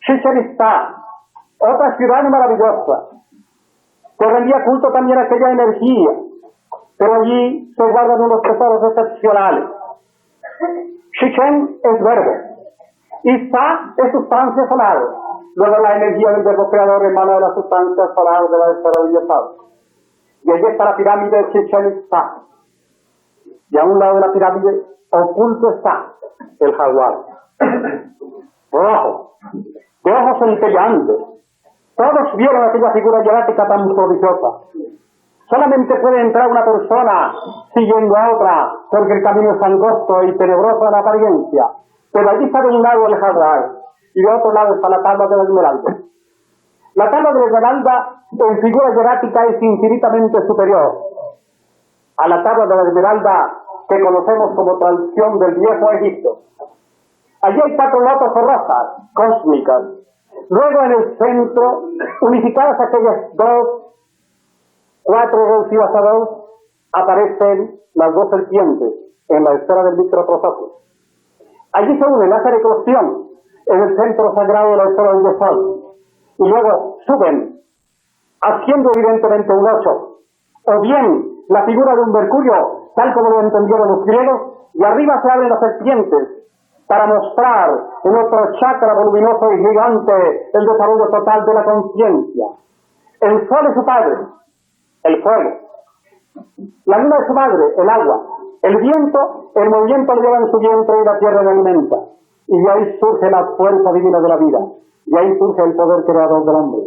Chichén Itzá, otra ciudad maravillosa, que rendía culto también a aquella energía, pero allí se guardan unos tesoros excepcionales. Chichén es verbo, Itzá es sustancia solar, luego la energía del verbo creador emana de la sustancia solar de la esfera de Dios. Y allí está la pirámide de Chichén Itzá, y a un lado de la pirámide oculto está el jaguar, rojo, de ojos centelleantes. Todos vieron aquella figura hierática tan prodigiosa. Solamente puede entrar una persona siguiendo a otra, porque el camino es angosto y tenebroso en apariencia. Pero allí está de un lado el jaguar, y de otro lado está la tabla de la esmeralda. La tabla de la esmeralda en figura hierática es infinitamente superior a la tabla de la esmeralda que conocemos como tradición del viejo Egipto. Allí hay 4 lotos o rosas cósmicas. Luego en el centro, unificadas aquellas 4 reducidas a 2, aparecen las 2 serpientes en la esfera del microprosopio. Allí se une la eclosión en el centro sagrado de la esfera del sol. Y luego suben, haciendo evidentemente un 8. O bien la figura de un mercurio, tal como lo entendieron los griegos, y arriba se abren las serpientes para mostrar en otro chakra voluminoso y gigante el desarrollo total de la conciencia. El sol es su padre, el fuego. La luna es su madre, el agua. El viento, el movimiento lo lleva en su vientre y la tierra lo alimenta. Y de ahí surge la fuerza divina de la vida. Y ahí surge el poder creador del hombre.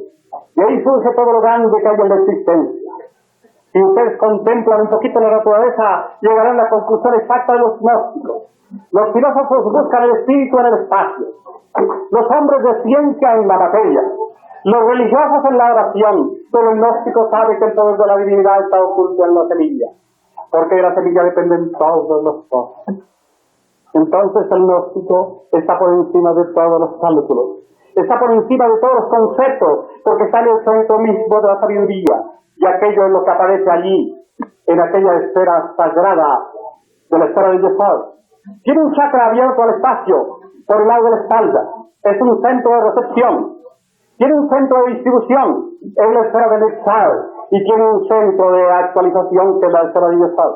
Y ahí surge todo lo grande que hay en la existencia. Si ustedes contemplan un poquito la naturaleza, llegarán a la conclusión exacta de los gnósticos. Los filósofos buscan el espíritu en el espacio. Los hombres de ciencia en la materia. Los religiosos en la oración. Pero el gnóstico sabe que el poder de la divinidad está oculto en la semilla. Porque de la semilla dependen todos los cosas. Entonces el gnóstico está por encima de todos los cálculos. Está por encima de todos los conceptos, porque está en el centro mismo de la sabiduría. Y aquello es lo que aparece allí, en aquella esfera sagrada de la esfera de Yesod. Tiene un chakra abierto al espacio, por el lado de la espalda. Es un centro de recepción. Tiene un centro de distribución, es la esfera de Nexar. Y tiene un centro de actualización, que es la esfera de Yesod.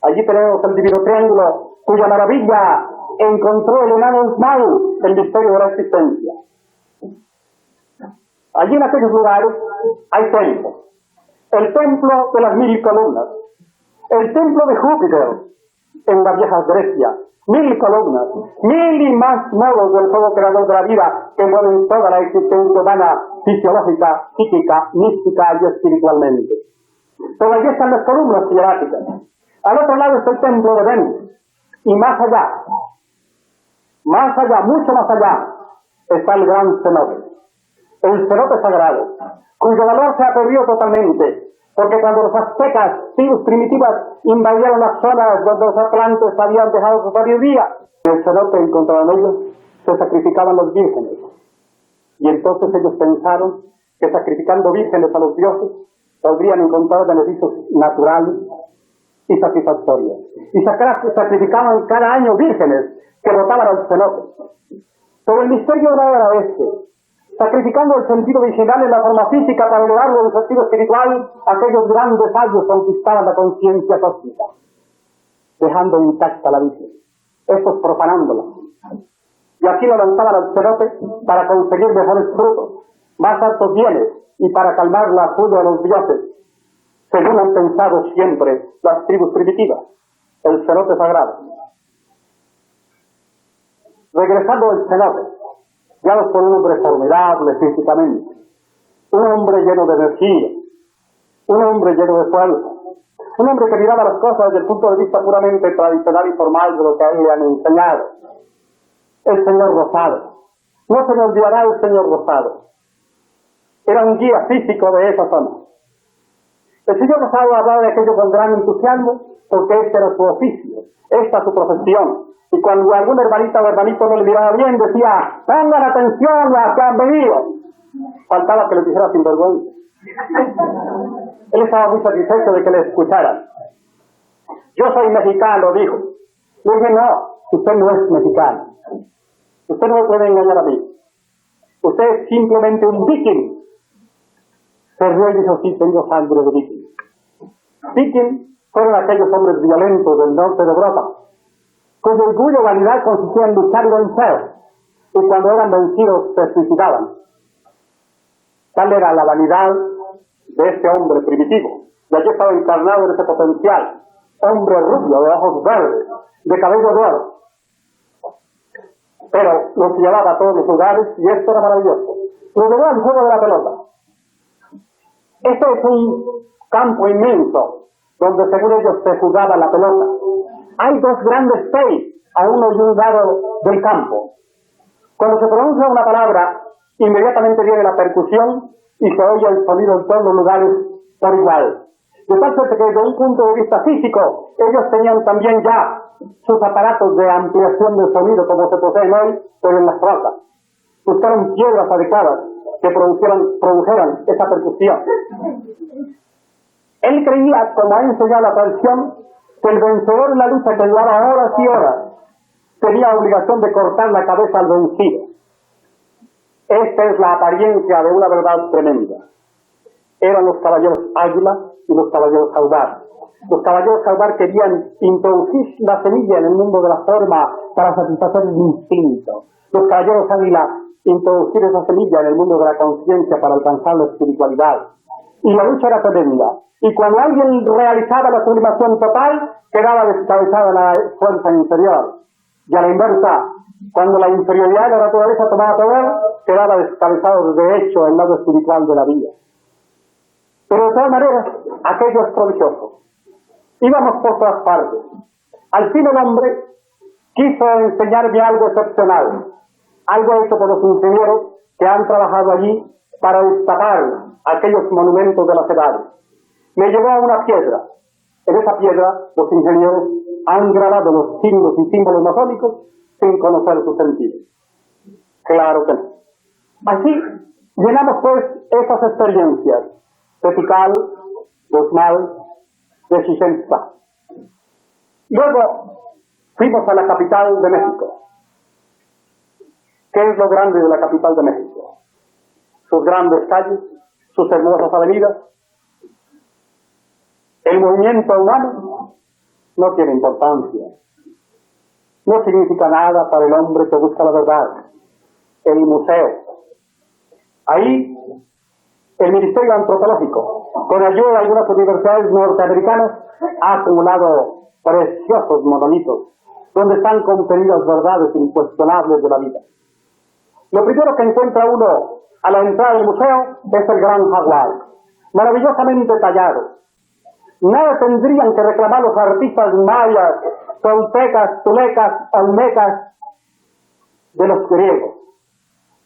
Allí tenemos el divino triángulo, cuya maravilla encontró el enano Ismael, el misterio de la existencia. Allí en aquellos lugares hay templos. El templo de las 1000 columnas, el templo de Júpiter en la vieja Grecia, 1000 columnas, 1000 y más modos del fuego creador de la vida que mueven toda la existencia humana, fisiológica, psíquica, mística y espiritualmente. Pero allí están las columnas hieráticas. Al otro lado está el templo de Venus, y más allá, mucho más allá, está el gran cenote, el cenote sagrado, cuyo valor se ha perdido totalmente, porque cuando los aztecas, tribus primitivas, invadieron las zonas donde los atlantes habían dejado su sabiduría, en el cenote encontraron ellos, se sacrificaban los vírgenes. Y entonces ellos pensaron que sacrificando vírgenes a los dioses, podrían encontrar beneficios naturales y satisfactorios. Y sacrificaban cada año vírgenes que botaban al cenote. Pero el misterio no era este. Sacrificando el sentido original en la forma física para elevarlo en el sentido espiritual, aquellos grandes sabios conquistaban la conciencia cósmica, dejando intacta la virgen, estos profanándola. Y aquí lo lanzaban al cenote para conseguir mejores frutos, más altos bienes, y para calmar la furia de los dioses, según han pensado siempre las tribus primitivas, el cenote sagrado. Regresando del cenote, guiados por un hombre formidable físicamente, un hombre lleno de energía, un hombre lleno de fuerza, un hombre que miraba las cosas desde el punto de vista puramente tradicional y formal de lo que a él le han enseñado. El señor Rosado. No se me olvidará el señor Rosado. Era un guía físico de esa zona. El señor Rosado hablaba de aquello con gran entusiasmo, porque este era su oficio, esta su profesión. Y cuando algún hermanita o hermanito no le miraba bien, decía: pongan atención a que han venido. Faltaba que le dijera sin vergüenza. Él estaba muy satisfecho de que le escucharan. Yo soy mexicano, dijo. Le dije: no, usted no es mexicano. Usted no me puede engañar a mí. Usted es simplemente un viking. Se rió y dijo, sí, tengo sangre de viking. Viking fueron aquellos hombres violentos del norte de Europa, cuyo orgullo y vanidad consistía en luchar y vencer, y cuando eran vencidos se suicidaban. Tal era la vanidad de este hombre primitivo, y allí estaba encarnado en ese potencial, hombre rubio, de ojos verdes, de cabello de oro. Pero los llevaba a todos los lugares, y esto era maravilloso. Lo llevó al juego de la pelota. Este es un campo inmenso, donde según ellos se jugaba la pelota. Hay dos grandes seis a uno y un lado del campo. Cuando se pronuncia una palabra, inmediatamente viene la percusión y se oye el sonido en todos los lugares por igual. De tal suerte que desde un punto de vista físico, ellos tenían también ya sus aparatos de ampliación del sonido, como se poseen hoy, pero en las rocas. Buscaron piedras adecuadas que produjeran esa percusión. Él creía, como ha enseñado la tradición, que el vencedor en la lucha que llevaba horas y horas tenía obligación de cortar la cabeza al vencido. Esta es la apariencia de una verdad tremenda. Eran los caballeros águila y los caballeros jaguar. Los caballeros jaguar querían introducir la semilla en el mundo de la forma para satisfacer el instinto. Los caballeros águila introducir esa semilla en el mundo de la conciencia para alcanzar la espiritualidad. Y la lucha era tremenda. Y cuando alguien realizaba la sublimación total, quedaba descabezada la fuerza inferior. Y a la inversa, cuando la inferioridad de la naturaleza tomaba poder, quedaba descabezado de hecho el lado espiritual de la vida. Pero de todas maneras, aquello es prodigioso. Íbamos por todas partes. Al fin el hombre quiso enseñarme algo excepcional, algo hecho por los ingenieros que han trabajado allí para destapar aquellos monumentos de las edades. Me llevó a una piedra. En esa piedra los ingenieros han grabado los signos y símbolos masónicos sin conocer su sentido. Claro que no. Así llenamos pues esas experiencias de Tikal, de Uxmal, de Chichén Itzá. Luego fuimos a la capital de México. ¿Qué es lo grande de la capital de México? Sus grandes calles, sus hermosas avenidas. El movimiento humano no tiene importancia. No significa nada para el hombre que busca la verdad. El museo. Ahí, el Ministerio Antropológico, con ayuda de algunas universidades norteamericanas, ha acumulado preciosos monolitos, donde están contenidas verdades incuestionables de la vida. Lo primero que encuentra uno a la entrada del museo es el gran jaguar, maravillosamente tallado. Nada tendrían que reclamar los artistas mayas, toltecas, tulecas, olmecas de los griegos.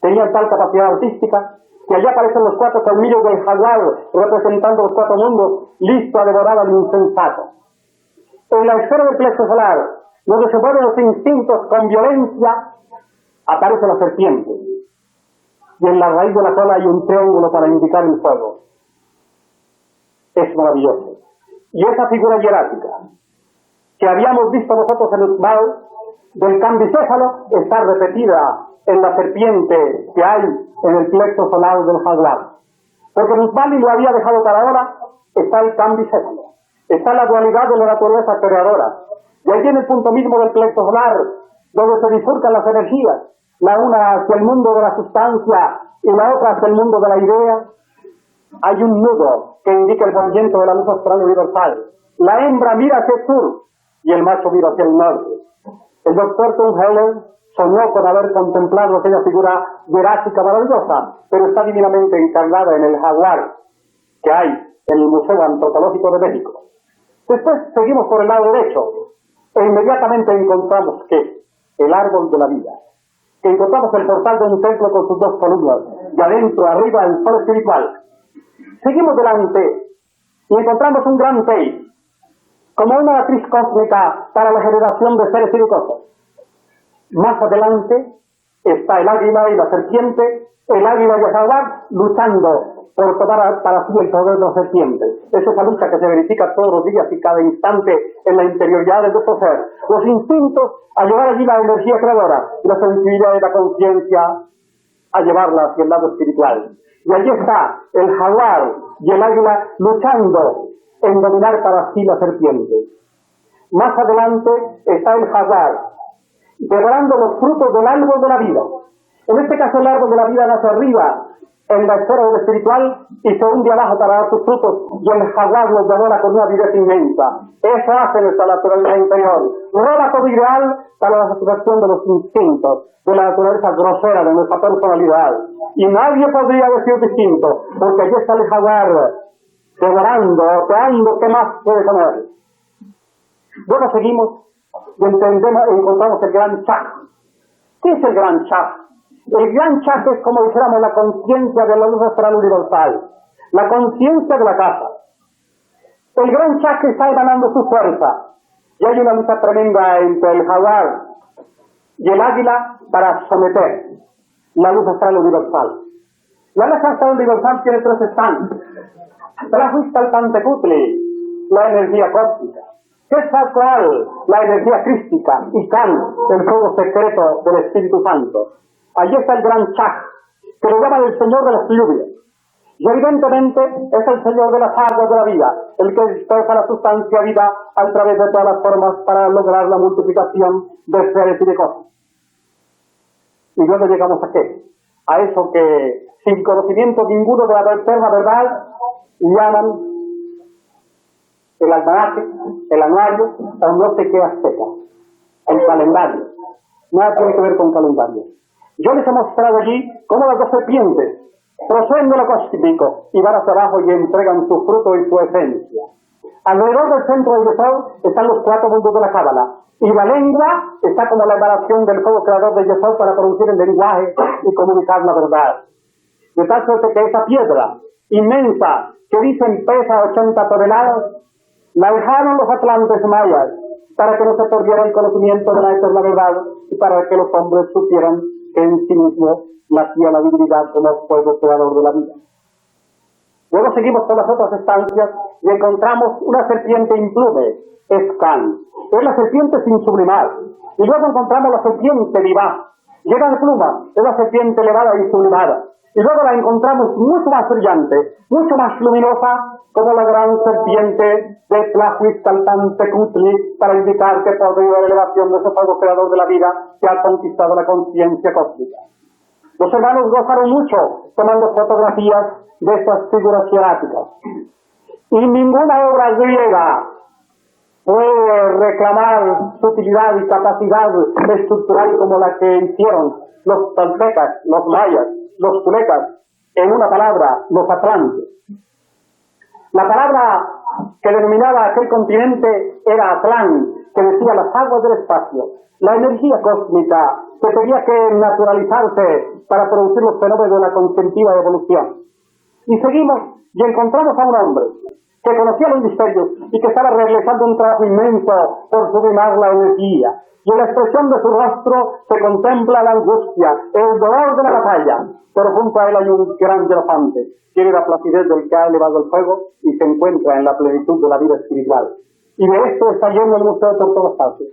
Tenían tal capacidad artística que allá aparecen los cuatro colmillos del jaguar representando los cuatro mundos, listo a devorar al insensato. En la esfera del plexo solar, donde se mueven los instintos con violencia, aparece la serpiente. Y en la raíz de la cola hay un triángulo para indicar el fuego. Es maravilloso. Y esa figura hierática que habíamos visto nosotros en Uxmal del cambicéfalo está repetida en la serpiente que hay en el plexo solar del jaguar. Porque en Uxmal, y lo había dejado para ahora, está el cambicéfalo. Está la dualidad de la naturaleza creadora. Y allí en el punto mismo del plexo solar, donde se bifurcan las energías, la una hacia el mundo de la sustancia y la otra hacia el mundo de la idea, hay un nudo que indica el movimiento de la luz astral universal. La hembra mira hacia el sur y el macho mira hacia el norte. El doctor Tom Heller soñó con haber contemplado aquella figura hierática maravillosa, pero está divinamente encarnada en el jaguar que hay en el Museo Antropológico de México. Después seguimos por el lado derecho e inmediatamente encontramos que el árbol de la vida, que encontramos el portal de un templo con sus dos columnas, y adentro, arriba, el sol espiritual. Seguimos delante y encontramos un gran Teis, como una matriz cósmica para la generación de seres y de cosas. Más adelante está el águila y la serpiente, el águila y el jaguar luchando por tomar para sí el poder de la serpiente. Es esa lucha que se verifica todos los días y cada instante en la interioridad de nuestro ser. Los instintos a llevar allí la energía creadora, la sensibilidad de la conciencia a llevarla hacia el lado espiritual. Y allí está el jaguar y el águila luchando en dominar para sí la serpiente. Más adelante está el jaguar, devorando los frutos del árbol de la vida. En este caso el árbol de la vida nace arriba, en la esfera del espiritual, y se hunde abajo para dar sus frutos, y el jaguar los devora con una viveza inmensa. Eso hace nuestra naturaleza interior. Roba todo ideal para la satisfacción de los instintos, de la naturaleza grosera de nuestra personalidad. Y nadie podría decir distinto, porque allí está el jaguar, devorando, oteando, ¿qué más puede comer? Luego seguimos y encontramos el gran Chaj. ¿Qué es el gran Chaj? El gran Chaj es, como dijéramos, la conciencia de la luz astral universal, la conciencia de la casa. El gran Chaj está emanando su fuerza, y hay una lucha tremenda entre el jaguar y el águila para someter la luz astral universal. La luz astral universal tiene tres estantes. Tlahuiztalpantecutli, la energía cósmica. Quetzalcóatl, la energía crística, y Can, el fuego secreto del Espíritu Santo. Allí está el gran Chaj, que lo llaman el Señor de las lluvias. Y evidentemente es el Señor de las aguas de la vida, el que dispersa la sustancia vida a través de todas las formas para lograr la multiplicación de seres y de cosas. Y luego llegamos a qué? A eso que, sin conocimiento ninguno de la eterna verdad, llaman el almanaque, el anuario, o no sé qué azteca, el calendario. Nada tiene que ver con calendario. Yo les he mostrado allí cómo las dos serpientes proceden de lo cósmico y van hacia abajo y entregan su fruto y su esencia. Alrededor del centro del Yesod están los cuatro mundos de la Cábala, y la lengua está como la emanación del fuego creador del Yesod para producir el lenguaje y comunicar la verdad. De tal suerte que esa piedra inmensa que dicen pesa 80 toneladas, la dejaron los atlantes mayas para que no se perdiera el conocimiento de la eterna verdad y para que los hombres supieran que en sí mismo nacía la divinidad como fuego creador de la vida. Luego seguimos por las otras estancias y encontramos una serpiente implume, es Can. Es la serpiente sin sublimar. Y luego encontramos la serpiente vivaz, llena de pluma, es la serpiente elevada y sublimada. Y luego la encontramos mucho más brillante, mucho más luminosa, como la gran serpiente de Tlahuiztalpantecutli, para indicar que por medio de la elevación de ese fuego creador de la vida se ha conquistado la conciencia cósmica. Los hermanos gozaron mucho tomando fotografías de estas figuras hieráticas. Y ninguna obra griega puede reclamar su utilidad y capacidad estructural como la que hicieron los toltecas, los mayas, los tulecas, en una palabra, los atlantes. La palabra que denominaba aquel continente era Atlán, que decía las aguas del espacio, la energía cósmica que tenía que naturalizarse para producir los fenómenos de la conscientiva evolución. Y seguimos y encontramos a un hombre que conocía los misterios y que estaba realizando un trabajo inmenso por sublimar la energía. Y en la expresión de su rostro se contempla la angustia, el dolor de la batalla, pero junto a él hay un gran elefante, tiene la placidez del que ha elevado el fuego y se encuentra en la plenitud de la vida espiritual. Y de esto está lleno el museo por todas partes.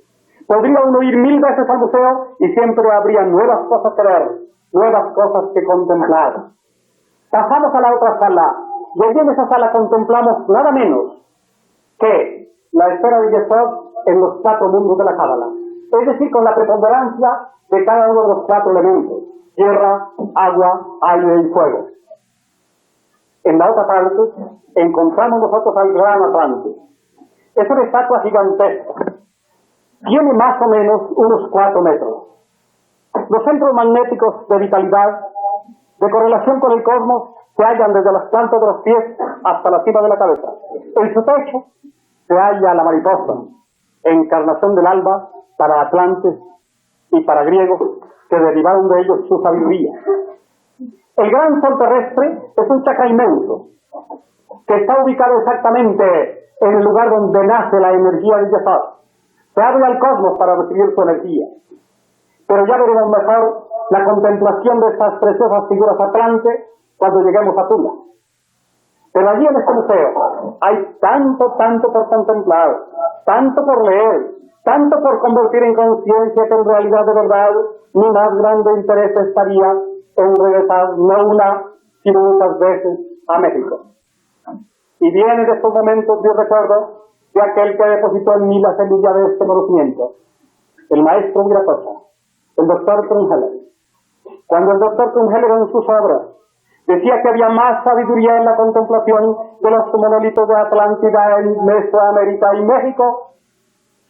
Podría uno ir 1000 veces al museo y siempre habría nuevas cosas que ver, nuevas cosas que contemplar. Pasamos a la otra sala, y allí en esa sala contemplamos nada menos que la esfera de Yesod en los 4 mundos de la Cábala. Es decir, con la preponderancia de cada uno de los 4 elementos: tierra, agua, aire y fuego. En la otra parte encontramos nosotros al gran Atlante. Es una estatua gigantesca. Tiene más o menos unos 4 metros. Los centros magnéticos de vitalidad, de correlación con el cosmos, se hallan desde las plantas de los pies hasta la cima de la cabeza. En su techo se halla la mariposa, encarnación del alba para atlantes y para griegos que derivaron de ellos su sabiduría. El gran sol terrestre es un chakra inmenso que está ubicado exactamente en el lugar donde nace la energía del Yesod. Se abre al cosmos para recibir su energía. Pero ya veremos mejor la contemplación de estas preciosas figuras atlantes cuando lleguemos a Tula. Pero allí en este museo hay tanto por contemplar, tanto por leer, tanto por convertir en conciencia que en realidad de verdad mi más grande interés estaría en regresar no una, sino muchas veces a México. Y viene de estos momentos de recuerdo de aquel que depositó en mí la semilla de este conocimiento, el maestro Viracocha, el doctor Trungeler. Cuando el doctor Trungeler en sus obras decía que había más sabiduría en la contemplación de los monolitos de Atlántida en Mesoamérica y México,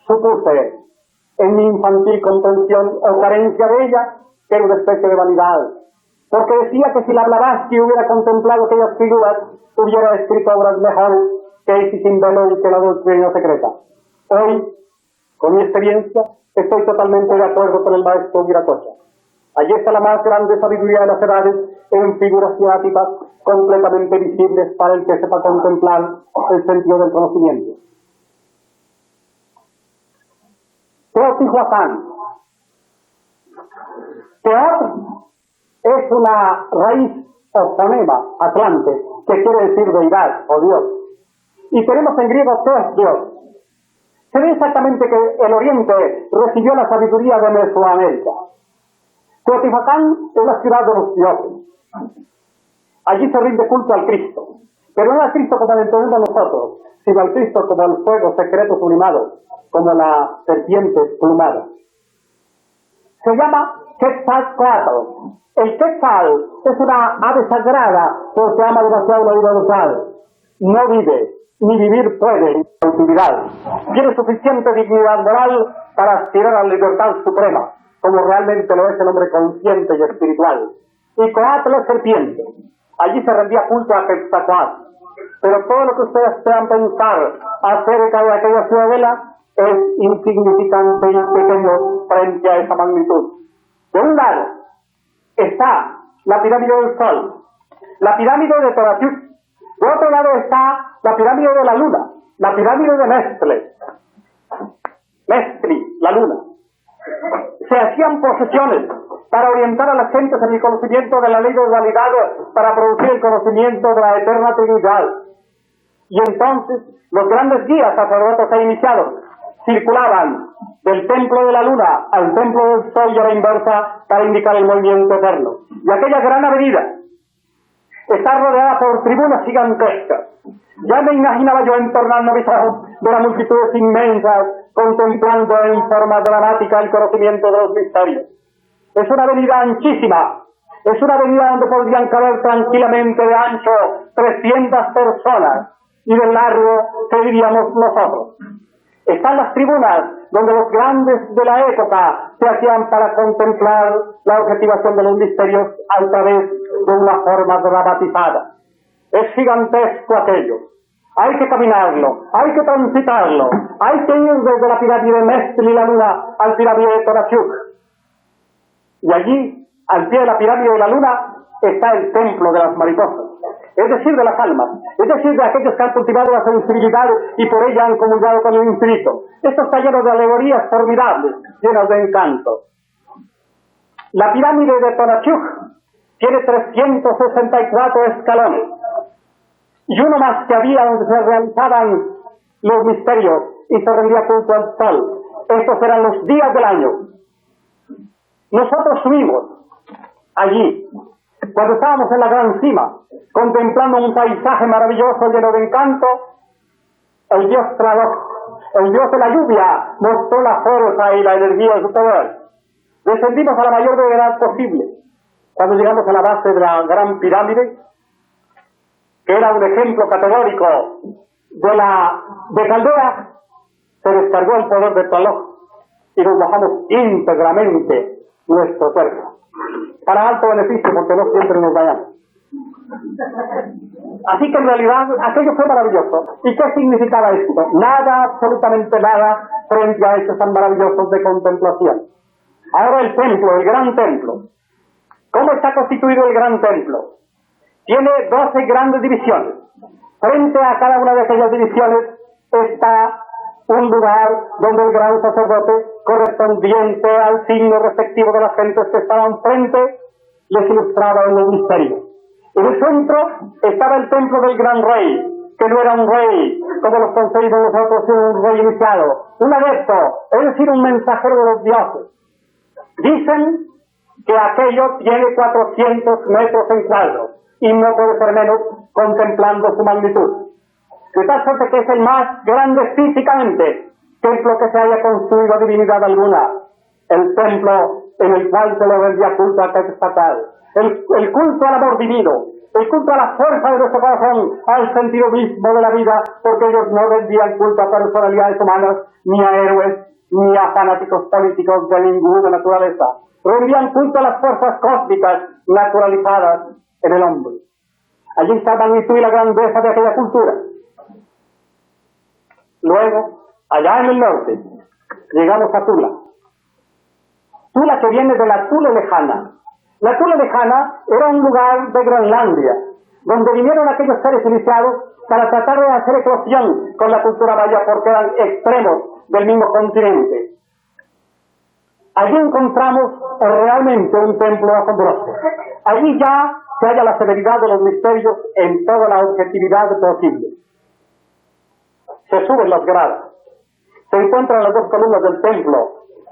supuse en mi infantil comprensión o carencia de ella que era una especie de vanidad, porque decía que si la Blavatsky hubiera contemplado aquellas figuras, hubiera escrito obras mejores que Isis sin velo y que la doctrina secreta. Hoy, con mi experiencia, estoy totalmente de acuerdo con el maestro Viracocha. Allí está la más grande sabiduría de las edades en figuras ciáticas completamente visibles para el que sepa contemplar el sentido del conocimiento. Teotihuacán. Teot es una raíz o fonema atlante que quiere decir deidad o Dios. Y tenemos en griego Teos, Dios. Se ve exactamente que el Oriente recibió la sabiduría de Mesoamérica. Teotihuacán es la ciudad de los dioses. Allí se rinde culto al Cristo, pero no al Cristo como lo entendemos nosotros, sino al Cristo como el fuego secreto sublimado, como la serpiente plumada. Se llama Quetzalcóatl. El Quetzal es una ave sagrada porque ama demasiado la vida local. No vive, ni vivir puede en cautividad. Tiene suficiente dignidad moral para aspirar a la libertad suprema, como realmente lo es el hombre consciente y espiritual. Y Coatl es serpiente. Allí se rendía culto a Quetzalcóatl. Pero todo lo que ustedes puedan pensar acerca de aquella ciudadela es insignificante y pequeño frente a esa magnitud. De un lado está la pirámide del Sol, la pirámide de Tonatiuh. De otro lado está la pirámide de la Luna, la pirámide de Mestri, la Luna. Se hacían procesiones para orientar a las gentes en el conocimiento de la ley de dualidad, para producir el conocimiento de la eterna Trinidad. Y entonces los grandes guías sacerdotes e iniciados circulaban del templo de la luna al templo del sol y a la inversa para indicar el movimiento eterno. Y aquella gran avenida está rodeada por tribunas gigantescas. Ya me imaginaba yo entornando mis ojos de las multitudes inmensas, contemplando en forma dramática el conocimiento de los misterios. Es una avenida anchísima, es una avenida donde podrían caber tranquilamente de ancho 300 personas y de largo, ¿qué diríamos nosotros? Están las tribunas donde los grandes de la época se hacían para contemplar la objetivación de los misterios a través de una forma dramatizada. Es gigantesco aquello. Hay que caminarlo, hay que transitarlo, hay que ir desde la pirámide de Mestri y la Luna al pirámide de Tonatiuh. Y allí, al pie de la pirámide de la Luna, está el templo de las mariposas, es decir, de las almas, es decir, de aquellos que han cultivado la sensibilidad y por ella han comulgado con el infinito. Esto está lleno de alegorías formidables, llenas de encanto. La pirámide de Tonatiuh tiene 364 escalones, y uno más que había donde se realizaban los misterios y se rendía culto al sol. Estos eran los días del año. Nosotros subimos allí, cuando estábamos en la gran cima, contemplando un paisaje maravilloso lleno de encanto, el dios tradujo, el dios de la lluvia mostró la fuerza y la energía de su poder. Descendimos a la mayor brevedad posible. Cuando llegamos a la base de la gran pirámide, que era un ejemplo categórico de Caldea, se descargó el poder de Tlaloc y nos bajamos íntegramente nuestro cuerpo, para alto beneficio, porque no siempre nos vayamos. Así que en realidad aquello fue maravilloso. ¿Y qué significaba esto? Nada, absolutamente nada, frente a hechos tan maravillosos de contemplación. Ahora el templo, el gran templo. ¿Cómo está constituido el gran templo? Tiene 12 grandes divisiones. Frente a cada una de aquellas divisiones está un lugar donde el gran sacerdote, correspondiente al signo respectivo de las gentes que estaban frente, les ilustraba en los misterios. En el centro estaba el templo del gran rey, que no era un rey como los concebimos nosotros, sino un rey iniciado, un adepto, es decir, un mensajero de los dioses. Dicen que aquello tiene 400 metros en cuadro, y no puede ser menos contemplando su magnitud. De tal suerte que es el más grande físicamente templo que se haya construido divinidad alguna, el templo en el cual se le rendía culto a Quetzalcóatl, el culto al amor divino, el culto a la fuerza de nuestro corazón, al sentido mismo de la vida, porque ellos no rendían culto a personalidades humanas, ni a héroes, ni a fanáticos políticos de ninguna naturaleza. Rendían culto a las fuerzas cósmicas naturalizadas en el hombre. Allí está la magnitud y la grandeza de aquella cultura. Luego, allá en el norte, llegamos a Tula. Tula, que viene de la Tula lejana. La Tula lejana era un lugar de Groenlandia, donde vinieron aquellos seres iniciados para tratar de hacer eclosión con la cultura maya, porque eran extremos del mismo continente. Allí encontramos realmente un templo asombroso. Allí ya se halla la severidad de los misterios en toda la objetividad posible. Se suben las gradas, se encuentran las dos columnas del templo,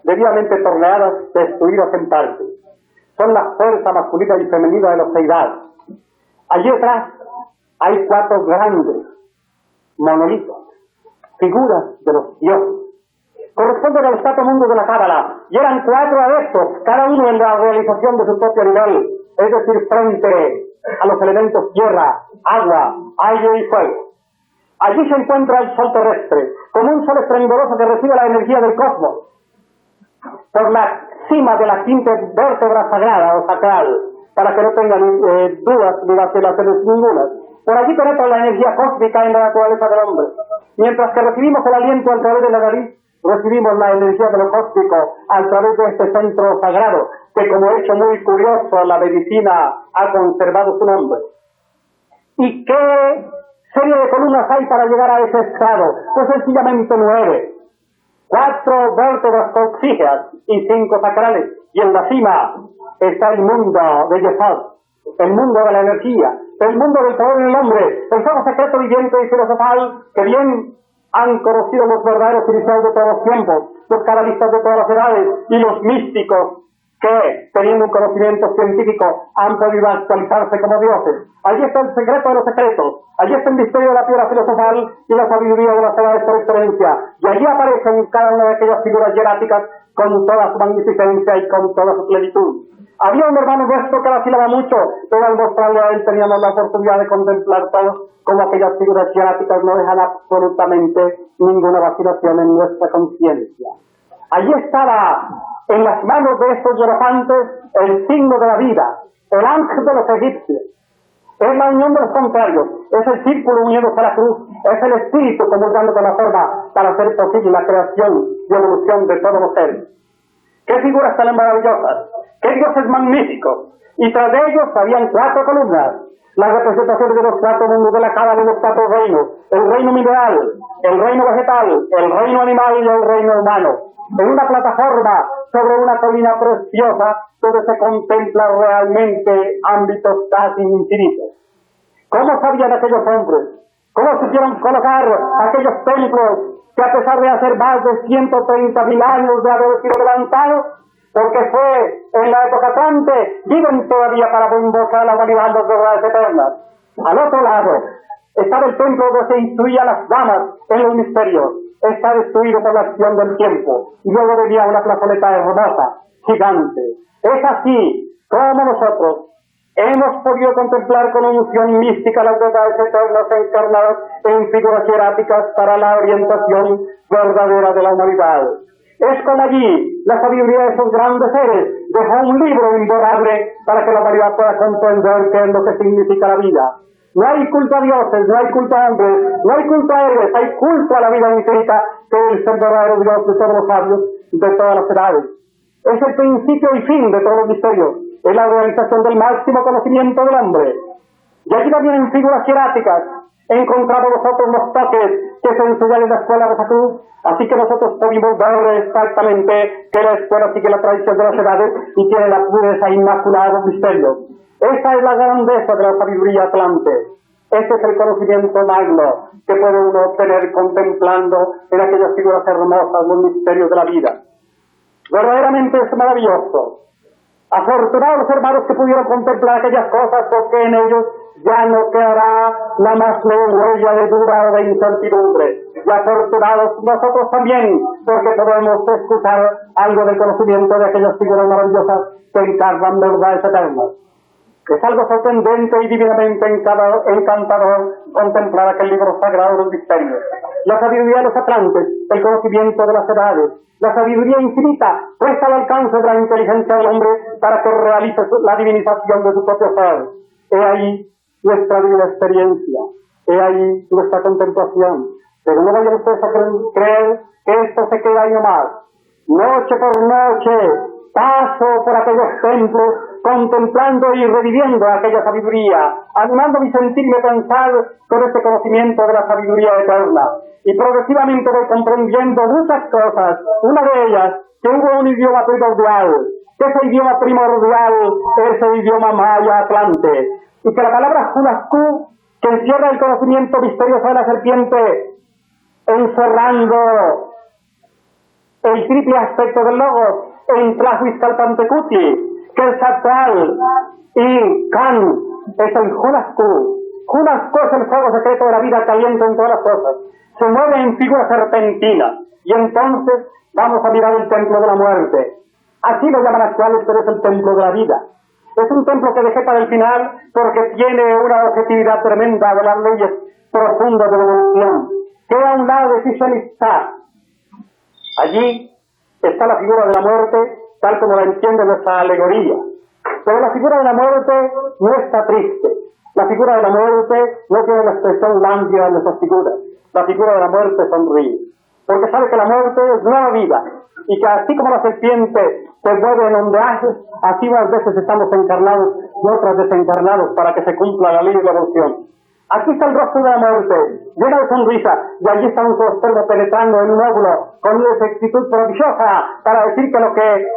debidamente torneadas, destruidas en parte. Son la fuerza masculina y femenina de la seidad. Allí atrás hay 4 grandes monolitos, figuras de los dioses. Corresponden al Estado Mundo de la Cábala, y eran 4 adeptos, cada uno en la realización de su propio nivel, es decir, frente a los elementos tierra, agua, aire y fuego. Allí se encuentra el sol terrestre, como un sol esplendoroso que recibe la energía del cosmos, por la cima de la quinta vértebra sagrada o sacral, para que no tengan dudas ni vacilaciones ninguna. Por allí penetra la energía cósmica en la naturaleza del hombre. Mientras que recibimos el aliento a través de la nariz, recibimos la energía de lo cósmico a través de este centro sagrado, que como hecho muy curioso la medicina ha conservado su nombre. ¿Y qué serie de columnas hay para llegar a ese estado? Pues sencillamente 9. 4 vértebras coxígeas y 5 sacrales, y en la cima está el mundo de Yesod, el mundo de la energía, el mundo del poder en el hombre, el fuego secreto viviente y filosofal que bien han conocido los verdaderos iniciados de todos los tiempos, los cabalistas de todas las edades y los místicos que, teniendo un conocimiento científico, han podido actualizarse como dioses. Allí está el secreto de los secretos, allí está el misterio de la piedra filosofal y la sabiduría de las edades por excelencia, y allí aparecen cada una de aquellas figuras hieráticas con toda su magnificencia y con toda su plenitud. Había un hermano nuestro que vacilaba mucho, pero al mostrarle a él teníamos la oportunidad de contemplar todo, como aquellas figuras hieráticas no dejan absolutamente ninguna vacilación en nuestra conciencia. Allí estaba en las manos de estos hierofantes el signo de la vida, el ángel de los egipcios. Es la unión de los contrarios, es el círculo uniéndose a la cruz, es el espíritu comulgando con la forma para hacer posible la creación y evolución de todos los seres. ¡Qué figuras tan maravillosas! ¡Qué dioses magníficos! Y tras de ellos habían 4 columnas, las representaciones de los 4 mundos de la Cábala y los 4 reinos, el reino mineral, el reino vegetal, el reino animal y el reino humano. En una plataforma sobre una colina preciosa donde se contempla realmente ámbitos casi infinitos. ¿Cómo sabían aquellos hombres? ¿Cómo supieron colocar aquellos templos que a pesar de hacer más de 130.000 años de haber sido levantados, porque fue en la época atlante, viven todavía para invocar a la humanidad las verdades eternas? Al otro lado estaba el templo donde se instruían las damas en los misterios. Está destruido por la acción del tiempo. Y luego venía una plazoleta hermosa, gigante. Es así como nosotros hemos podido contemplar con unción mística las verdades eternas encarnadas en figuras hieráticas para la orientación verdadera de la humanidad. Es como allí la sabiduría de esos grandes seres dejó un libro imborrable para que la humanidad pueda comprender qué es lo que significa la vida. No hay culto a dioses, no hay culto a hombres, no hay culto a héroes, hay culto a la vida infinita, que es el verdadero Dios de todos los sabios, de todas las edades. Es el principio y fin de todos los misterios, es la realización del máximo conocimiento del hombre. Y aquí también en figuras hieráticas encontramos nosotros los toques que se enseñan en la escuela de Cruz, así que nosotros pudimos ver exactamente que la escuela sigue la tradición de las edades y tiene la pureza inmaculada de los misterios. Esa es la grandeza de la sabiduría atlante. Ese es el conocimiento magno que puede uno obtener contemplando en aquellas figuras hermosas los misterios de la vida. Verdaderamente es maravilloso. Afortunados los hermanos que pudieron contemplar aquellas cosas, porque en ellos ya no quedará la más leve huella de duda o de incertidumbre. Y afortunados nosotros también, porque podemos escuchar algo del conocimiento de aquellas figuras maravillosas que encarnan verdades eternas. Es algo sorprendente y divinamente encantador contemplar aquel libro sagrado de los misterios. La sabiduría de los atlantes, el conocimiento de las edades, la sabiduría infinita puesta al alcance de la inteligencia del hombre para que realice la divinización de su propio ser. He ahí nuestra divina experiencia, he ahí nuestra contemplación. Pero no vayan ustedes a creer que esto se queda ahí nomás. Noche por noche paso por aquellos templos contemplando y reviviendo aquella sabiduría, animando mi sentir y mi pensar con este conocimiento de la sabiduría eterna. Y progresivamente voy comprendiendo muchas cosas, una de ellas, que hubo un idioma primordial, que ese idioma primordial es el idioma maya atlante, y que la palabra Hunasku, que encierra el conocimiento misterioso de la serpiente, encerrando el triple aspecto del logos, en Tlahuizcalpantecutli, que el Satral y Can es el Hunasku. Hunasku es el fuego secreto de la vida caliente en todas las cosas. Se mueve en figura serpentina. Y entonces vamos a mirar el templo de la muerte. Así lo llaman actuales, pero es el templo de la vida. Es un templo que dejé para el final porque tiene una objetividad tremenda de las leyes profundas de la evolución. Queda a un lado de Chichen-Itzá. Allí está la figura de la muerte, tal como la entiende nuestra alegoría. Pero la figura de la muerte no está triste. La figura de la muerte no tiene la expresión lánguida de nuestras figuras. La figura de la muerte sonríe. Porque sabe que la muerte es nueva vida. Y que así como la serpiente se mueve en ondeajes, así unas veces estamos encarnados y otras desencarnados para que se cumpla la ley de la evolución. Aquí está el rostro de la muerte, lleno de sonrisa, y allí está un zoóstermo penetrando en un óvulo con una exactitud prodigiosa para decir que lo que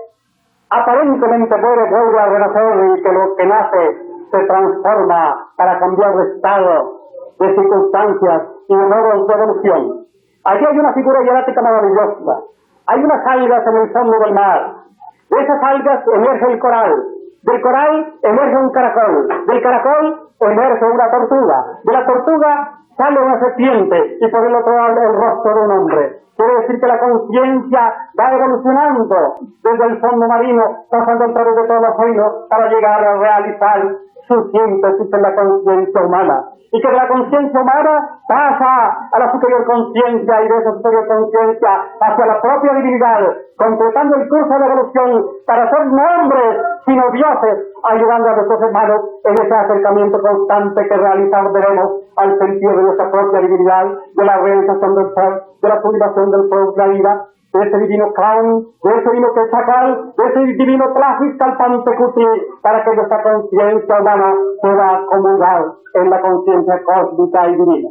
aparentemente muere vuelve a renacer y que lo que nace se transforma para cambiar de estado, de circunstancias y de modos de evolución. Allí hay una figura hierática maravillosa. Hay unas algas en el fondo del mar. De esas algas emerge el coral. Del coral emerge un caracol. Del caracol emerge una tortuga. De la tortuga sale una serpiente y por el otro lado el rostro de un hombre. Quiere decir que la conciencia va evolucionando desde el fondo marino, pasando a través de todos los reinos para llegar a realizar su síntesis en la conciencia humana. Y que de la conciencia humana pasa a la superior conciencia y de esa superior conciencia hacia la propia divinidad, completando el curso de la evolución para ser no hombres, sino dioses, ayudando a nuestros hermanos en ese acercamiento constante que realizar debemos al sentido de nuestra propia divinidad, de la realización del ser, de la sublimación del pueblo de la vida, de ese divino clown, de ese divino Quetzalcóatl, de ese divino Tlahuizcalpantecutli, para que nuestra conciencia humana pueda comulgar en la conciencia cósmica y divina.